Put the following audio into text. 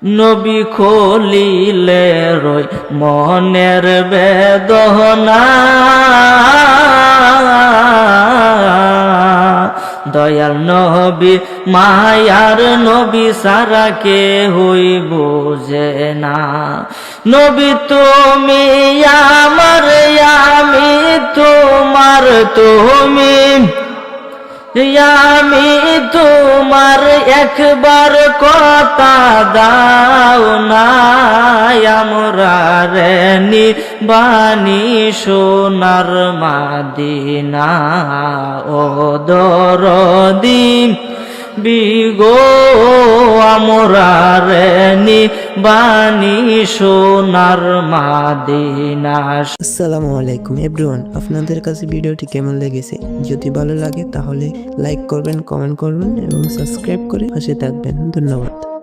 নবী খলিলে রই মনের বেদনা, দয়াল নবী মায়ার নবী সারা কে হই বোঝে না। নবী তুমি আমার, আমি তোমার, তুমি আমি তোমার, একবার কথা দাও না, আমরা রেনি বাণী সোনার মাদিনা। ও দরদি বিগো আমরা রেনি বাণী সোনার মাদিনা। আসসালামু আলাইকুম এভরিওয়ান, আপনাদের কাছে ভিডিওটি কেমন লেগেছে? যদি ভালো লাগে তাহলে লাইক করবেন, কমেন্ট করবেন এবং সাবস্ক্রাইব করে পাশে থাকবেন। ধন্যবাদ।